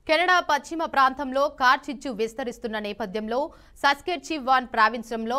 Canada పశ్చిమ ప్రాంతంలో కార్చిచ్చు విస్తరిస్తున్న నేపథ్యంలో సస్కెట్చెవాన్ ప్రావిన్స్లో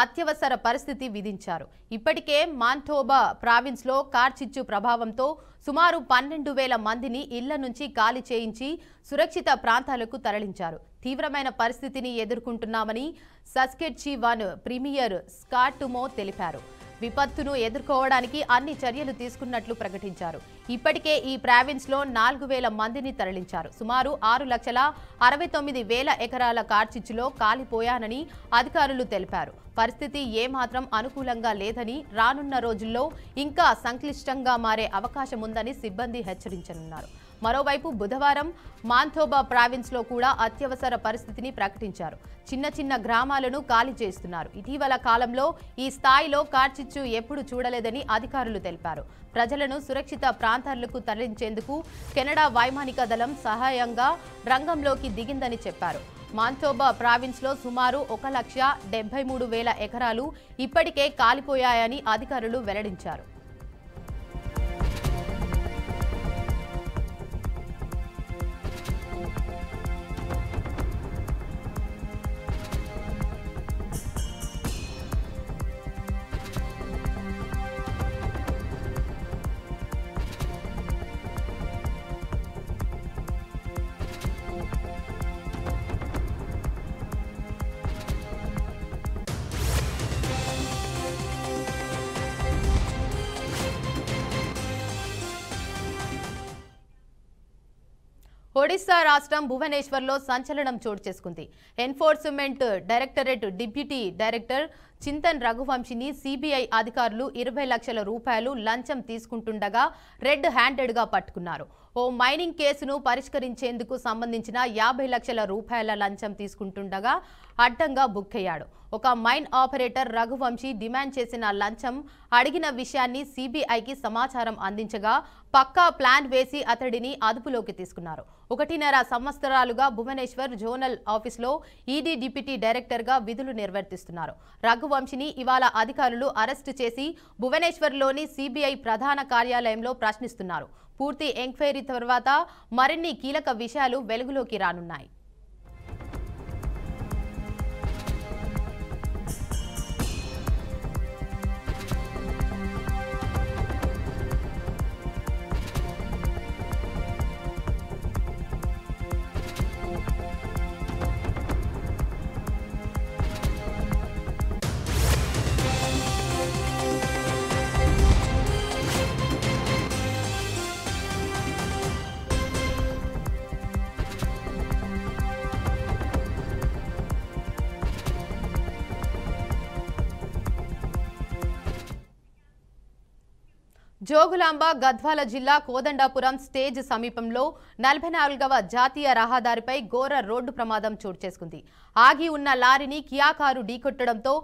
అత్యవసర పరిస్థితి విధించారు. ఇప్పటికే మాంటోబా ప్రావిన్స్లో కార్చిచ్చు ప్రభావంతో సుమారు 12,000 మందిని ఇళ్ల నుంచి ఖాళీ చేయించి సురక్షిత ప్రాంతాలకు తరలించారు. తీవ్రమైన పరిస్థితిని ఎదుర్కొంటున్నామని సస్కెట్చెవాన్ ప్రీమియర్ స్కాట్ మో తెలిపారు. విపత్తును ఎదుర్కోవడానికి అన్ని చర్యలు తీసుకున్నట్లు ప్రకటించారు. ఇప్పటికే ఈ ప్రావిన్స్లో 4,000 మందిని తరలించారు. సుమారు 6,69,000 ఎకరాల కార్చిచ్చులో కాలిపోయానని అధికారులు తెలిపారు. పరిస్థితి ఏమాత్రం అనుకూలంగా లేదని, రానున్న రోజుల్లో ఇంకా సంక్లిష్టంగా మారే అవకాశం ఉందని సిబ్బంది హెచ్చరించనున్నారు. మరోవైపు బుధవారం మాంటోబా ప్రావిన్స్లో కూడా అత్యవసర పరిస్థితిని ప్రకటించారు. చిన్న చిన్న గ్రామాలను ఖాళీ చేస్తున్నారు. ఇటీవల కాలంలో ఈ స్థాయిలో కార్చిచ్చు ఎప్పుడు చూడలేదని అధికారులు తెలిపారు. ప్రజలను సురక్షిత ప్రాంతాలకు తరలించేందుకు కెనడా వైమానిక దళం సహాయంగా రంగంలోకి దిగిందని చెప్పారు. మాంటోబా ప్రావిన్స్లో సుమారు 1,73,000 ఎకరాలు ఇప్పటికే కాలిపోయాయని అధికారులు వెల్లడించారు. ఒడిశా రాష్ట్రం భువనేశ్వర్లో సంచలనం చోటు చేసుకుంది. Enforcement directorate deputy director Chintan రఘువంశిని సిబిఐ అధికారులు 20 లక్షల రూపాయలు లంచం తీసుకుంటుండగా రెడ్ హ్యాండెడ్గా పట్టుకున్నారు. ఓ మైనింగ్ కేసును పరిష్కరించేందుకు సంబంధించిన 50 లక్షల రూపాయల లంచం తీసుకుంటుండగా అడ్డంగా బుక్కయ్యాడు. ఒక మైన్ ఆపరేటర్ రఘువంశి డిమాండ్ చేసిన లంచం అడిగిన విషయాన్ని సిబిఐకి సమాచారం అందించగా పక్కా ప్లాన్ వేసి అతడిని అదుపులోకి తీసుకున్నారు. 1.5 సంవత్సరాలుగా భువనేశ్వర్ జోనల్ ఆఫీసులో ఈడీ డిప్యూటీ డైరెక్టర్గా విధులు నిర్వర్తిస్తున్నారు. రఘువంశిని ఇవాళ అధికారులు అరెస్టు చేసి భువనేశ్వర్లోని సిబిఐ ప్రధాన కార్యాలయంలో ప్రశ్నిస్తున్నారు. పూర్తి ఎంక్వైరీ తర్వాత మరిన్ని కీలక విషయాలు వెలుగులోకి రానున్నాయి. జోగులాంబ గద్వాల జిల్లా కోదండాపురం స్టేజ్ సమీపంలో 44వ జాతీయ రహదారిపై ఘోర రోడ్డు ప్రమాదం చోటు చేసుకుంది. ఆగి ఉన్న లారీని కియా కారు ఢీకొట్టడంతో